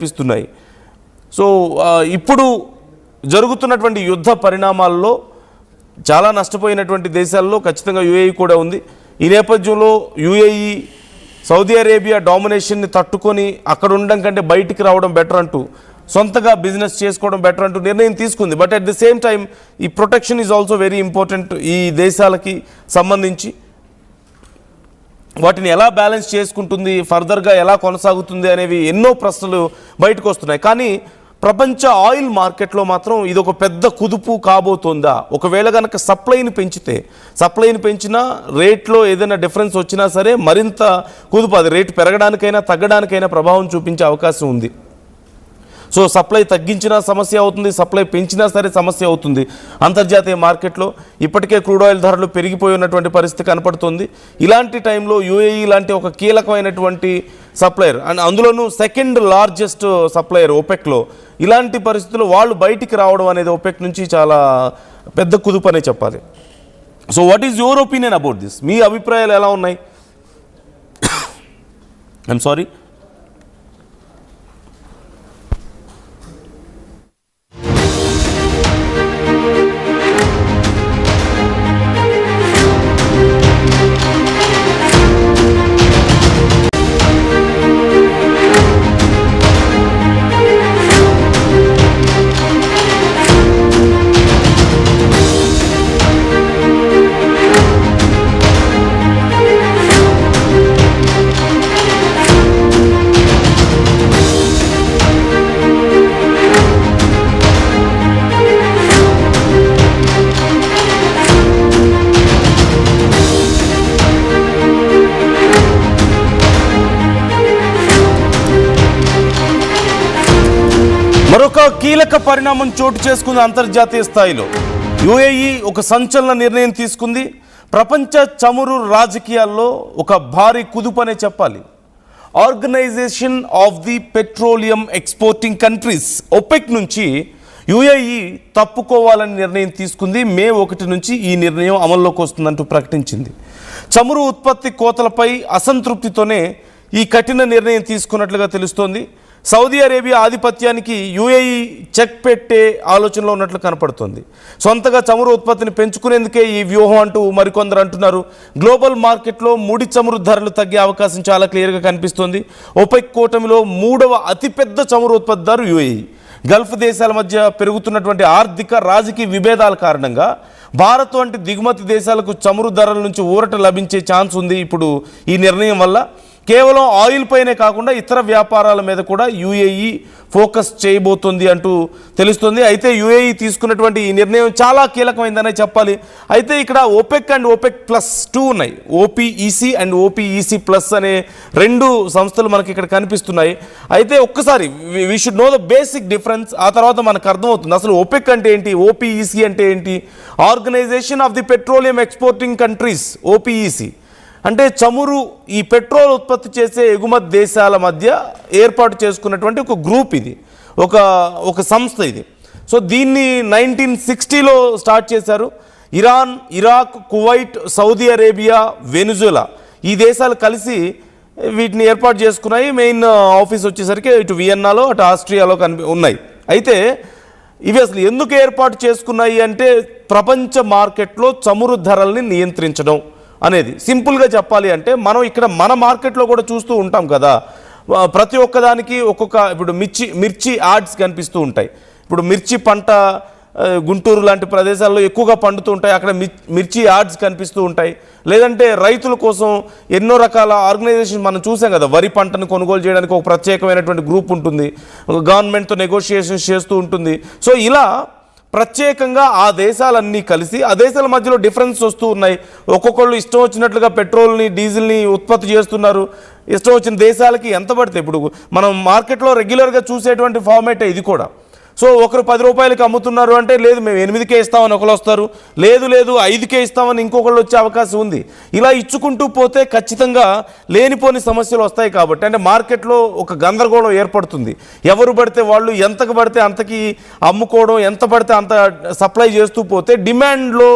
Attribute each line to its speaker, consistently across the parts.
Speaker 1: కనిపిస్తున్నాయి. సో ఇప్పుడు జరుగుతున్నటువంటి యుద్ధ పరిణామాల్లో చాలా నష్టపోయినటువంటి దేశాల్లో ఖచ్చితంగా యుఏఈ కూడా ఉంది. ఈ నేపథ్యంలో యుఏఈ సౌదీ అరేబియా డామినేషన్ని తట్టుకొని అక్కడ ఉండడం కంటే బయటికి రావడం బెటర్ అంటూ సొంతగా బిజినెస్ చేసుకోవడం బెటర్ అంటూ నిర్ణయం తీసుకుంది. But at the same time ఈ protection is also very important. ఈ దేశాలకి సంబంధించి వాటిని ఎలా బ్యాలెన్స్ చేసుకుంటుంది, ఫర్దర్గా ఎలా కొనసాగుతుంది అనేవి ఎన్నో ప్రశ్నలు బయటకు వస్తున్నాయి. కానీ ప్రపంచ ఆయిల్ మార్కెట్లో మాత్రం ఇది ఒక పెద్ద కుదుపు కాబోతుందా? ఒకవేళ కనుక సప్లైని పెంచినా రేట్లో ఏదైనా డిఫరెన్స్ వచ్చినా సరే మరింత కుదుపు, అది రేటు పెరగడానికైనా తగ్గడానికైనా ప్రభావం చూపించే అవకాశం ఉంది. సో సప్లై తగ్గించినా సమస్య అవుతుంది, సప్లై పెంచినా సరే సమస్య అవుతుంది. అంతర్జాతీయ మార్కెట్లో ఇప్పటికే క్రూడ్ ఆయిల్ ధరలు పెరిగిపోయి ఉన్నటువంటి పరిస్థితి కనపడుతుంది. ఇలాంటి టైంలో యుఏఈ లాంటి ఒక కీలకమైనటువంటి సప్లయర్ అండ్ అందులోనూ సెకండ్ లార్జెస్ట్ సప్లయర్ ఓపెక్లో, ఇలాంటి పరిస్థితుల్లో వాళ్ళు బయటికి రావడం అనేది ఓపెక్ నుంచి చాలా పెద్ద కుదుపు అనే చెప్పాలి. So what is your opinion about this? మీ అభిప్రాయాలు ఎలా ఉన్నాయి? I'm sorry. మరొక కీలక పరిణామం చోటు చేసుకుంది అంతర్జాతీయ స్థాయిలో. యుఏఈ ఒక సంచలన నిర్ణయం తీసుకుంది. ప్రపంచ చమురు రాజకీయాల్లో ఒక భారీ కుదుపు అనే చెప్పాలి. Organization of the petroleum exporting countries OPEC నుంచి యుఏఈ తప్పుకోవాలని నిర్ణయం తీసుకుంది. మే 1 నుంచి ఈ నిర్ణయం అమల్లోకి వస్తుందంటూ ప్రకటించింది. చమురు ఉత్పత్తి కోతలపై అసంతృప్తితోనే ఈ కఠిన నిర్ణయం తీసుకున్నట్లుగా తెలుస్తోంది. సౌదీ అరేబియా ఆధిపత్యానికి యుఏఈ చెక్ పెట్టే ఆలోచనలో ఉన్నట్లు కనపడుతోంది. సొంతగా చమురు ఉత్పత్తిని పెంచుకునేందుకే ఈ వ్యూహం అంటూ మరికొందరు అంటున్నారు. గ్లోబల్ మార్కెట్లో ముడి చమురు ధరలు తగ్గే అవకాశం చాలా క్లియర్గా కనిపిస్తోంది. ఒపెక్ కూటమిలో 3వ అతిపెద్ద చమురు ఉత్పత్తిదారు యుఏఈ. గల్ఫ్ దేశాల మధ్య పెరుగుతున్నటువంటి ఆర్థిక రాజకీయ విభేదాల కారణంగా భారత్ వంటి దిగుమతి దేశాలకు చమురు ధరల నుంచి ఊరట లభించే ఛాన్స్ ఉంది. ఇప్పుడు ఈ నిర్ణయం వల్ల కేవలం ఆయిల్ పైనే కాకుండా ఇతర వ్యాపారాల మీద కూడా యుఏఈ ఫోకస్ చేయబోతుంది అంటూ తెలుస్తుంది. అయితే యుఏఈ తీసుకున్నటువంటి ఈ నిర్ణయం చాలా కీలకమైందనే చెప్పాలి. అయితే ఇక్కడ ఓపెక్ అండ్ ఓపెక్ +2 ఉన్నాయి. ఓపీఈసీ అండ్ ఓపీఈసీ ప్లస్ అనే 2 సంస్థలు మనకి ఇక్కడ కనిపిస్తున్నాయి. అయితే ఒక్కసారి we should know the basic difference. ఆ తర్వాత మనకు అర్థమవుతుంది అసలు ఓపెక్ అంటే ఏంటి, ఓపీఈసీ అంటే ఏంటి. Organisation of the petroleum exporting countries, OPEC అంటే చమురు ఈ పెట్రోల్ ఉత్పత్తి చేసే ఎగుమతి దేశాల మధ్య ఏర్పాటు చేసుకున్నటువంటి ఒక గ్రూప్, ఇది ఒక సంస్థ ఇది. సో దీన్ని 1960లో స్టార్ట్ చేశారు. Iran, Iraq, Kuwait, Saudi Arabia, Venezuela ఈ దేశాలు కలిసి వీటిని ఏర్పాటు చేసుకున్నాయి. మెయిన్ ఆఫీస్ వచ్చేసరికి ఇటు వియన్నాలో అటు ఆస్ట్రియాలో ఉన్నాయి. అయితే ఇవి అసలు ఎందుకు ఏర్పాటు చేసుకున్నాయి అంటే ప్రపంచ మార్కెట్లో చమురు ధరల్ని నియంత్రించడం అనేది. సింపుల్గా చెప్పాలి అంటే మనం ఇక్కడ మన మార్కెట్లో కూడా చూస్తూ ఉంటాం కదా, ప్రతి ఒక్కదానికి ఇప్పుడు మిర్చి యాడ్స్ కనిపిస్తూ ఉంటాయి. ఇప్పుడు మిర్చి పంట గుంటూరు లాంటి ప్రదేశాల్లో ఎక్కువగా పండుతూ ఉంటాయి, అక్కడ మిర్చి యాడ్స్ కనిపిస్తూ ఉంటాయి. లేదంటే రైతుల కోసం ఎన్నో రకాల ఆర్గనైజేషన్ మనం చూసాం కదా, వరి పంటను కొనుగోలు చేయడానికి ఒక ప్రత్యేకమైనటువంటి గ్రూప్ ఉంటుంది, గవర్నమెంట్తో నెగోషియేషన్స్ చేస్తూ ఉంటుంది. సో ఇలా ప్రత్యేకంగా ఆ దేశాలన్నీ కలిసి ఆ దేశాల మధ్యలో డిఫరెన్స్ వస్తూ ఉన్నాయి. ఒక్కొక్కళ్ళు ఇష్టం వచ్చినట్లుగా పెట్రోల్ని డీజిల్ని ఉత్పత్తి చేస్తున్నారు. ఇష్టం వచ్చిన దేశాలకి ఎంత పడితే ఇప్పుడు మనం మార్కెట్లో రెగ్యులర్గా చూసేటువంటి ఫార్మేటే ఇది కూడా. సో ఒకరు 10 రూపాయలకి అమ్ముతున్నారు అంటే లేదు మేము 8కే ఇస్తామని ఒకరు వస్తారు, లేదు 5కే ఇస్తామని ఇంకొకళ్ళు వచ్చే అవకాశం ఉంది. ఇలా ఇచ్చుకుంటూ పోతే ఖచ్చితంగా లేనిపోని సమస్యలు వస్తాయి. కాబట్టి అంటే మార్కెట్లో ఒక గందరగోళం ఏర్పడుతుంది. ఎవరు పడితే వాళ్ళు ఎంతకు పడితే అంతకి అమ్ముకోవడం, ఎంత పడితే అంత సప్లై చేస్తూ పోతే డిమాండ్లో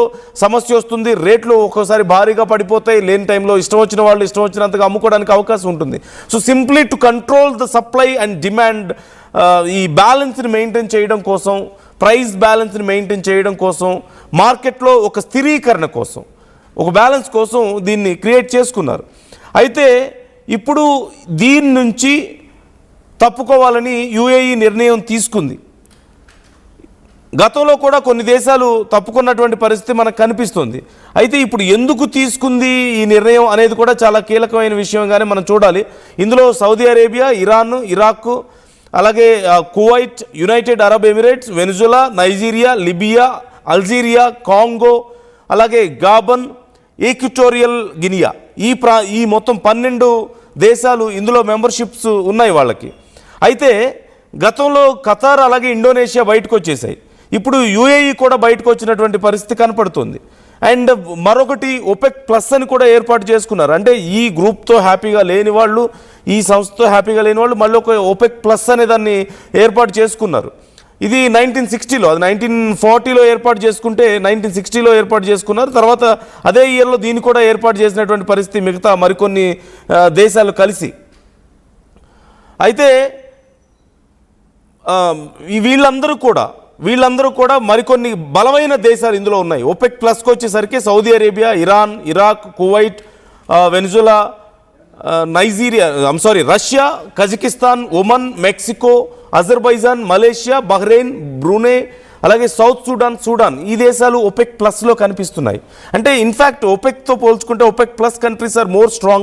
Speaker 1: సమస్య వస్తుంది. రేట్లు ఒక్కోసారి భారీగా పడిపోతాయి. లేని టైంలో ఇష్టం వచ్చిన వాళ్ళు ఇష్టం వచ్చినంతగా అమ్ముకోవడానికి అవకాశం ఉంటుంది. So simply to control the supply and demand, ఈ బ్యాలెన్స్ని మెయింటైన్ చేయడం కోసం, ప్రైస్ బ్యాలెన్స్ని మెయింటైన్ చేయడం కోసం, మార్కెట్లో ఒక స్థిరీకరణ కోసం, ఒక బ్యాలెన్స్ కోసం దీన్ని క్రియేట్ చేసుకున్నారు. అయితే ఇప్పుడు దీని నుంచి తప్పుకోవాలని యుఏఈ నిర్ణయం తీసుకుంది. గతంలో కూడా కొన్ని దేశాలు తప్పుకున్నటువంటి పరిస్థితి మనకు కనిపిస్తుంది. అయితే ఇప్పుడు ఎందుకు తీసుకుంది ఈ నిర్ణయం అనేది కూడా చాలా కీలకమైన విషయంగానే మనం చూడాలి. ఇందులో సౌదీ అరేబియా, ఇరాన్, ఇరాక్, అలాగే Kuwait, United Arab Emirates, Venezuela, Nigeria, Libya, Algeria, Congo, అలాగే గాబన్, ఈక్వటోరియల్ గినియా, ఈ మొత్తం 12 దేశాలు ఇందులో మెంబర్షిప్స్ ఉన్నాయి వాళ్ళకి. అయితే గతంలో ఖతార్ అలాగే ఇండోనేషియా బయటకు వచ్చేసాయి. ఇప్పుడు యుఏఈ కూడా బయటకు వచ్చినటువంటి పరిస్థితి కనపడుతుంది. అండ్ మరొకటి ఒపెక్ ప్లస్ అని కూడా ఏర్పాటు చేసుకున్నారు. అంటే ఈ గ్రూప్తో హ్యాపీగా లేని వాళ్ళు, ఈ సంస్థతో హ్యాపీగా లేని వాళ్ళు మళ్ళీ ఒక ఒపెక్ ప్లస్ అనే దాన్ని ఏర్పాటు చేసుకున్నారు. ఇది 1960లో, అది 1940లో ఏర్పాటు చేసుకుంటే 1960లో ఏర్పాటు చేసుకున్నారు. తర్వాత అదే ఇయర్లో దీన్ని కూడా ఏర్పాటు చేసినటువంటి పరిస్థితి మిగతా మరికొన్ని దేశాలు కలిసి. అయితే వీళ్ళందరూ కూడా మరికొన్ని బలమైన దేశాలు ఇందులో ఉన్నాయి. ఒపెక్ ప్లస్కి వచ్చేసరికి Saudi Arabia, Iran, Iraq, Kuwait, Venezuela, Russia, Kazakhstan, Oman, Mexico, Azerbaijan, Malaysia, Bahrain, Brunei, అలాగే సౌత్ సుడాన్, ఈ దేశాలు ఒపెక్ ప్లస్లో కనిపిస్తున్నాయి. అంటే ఇన్ఫ్యాక్ట్ ఒపెక్తో పోల్చుకుంటే OPEC plus countries are more strong.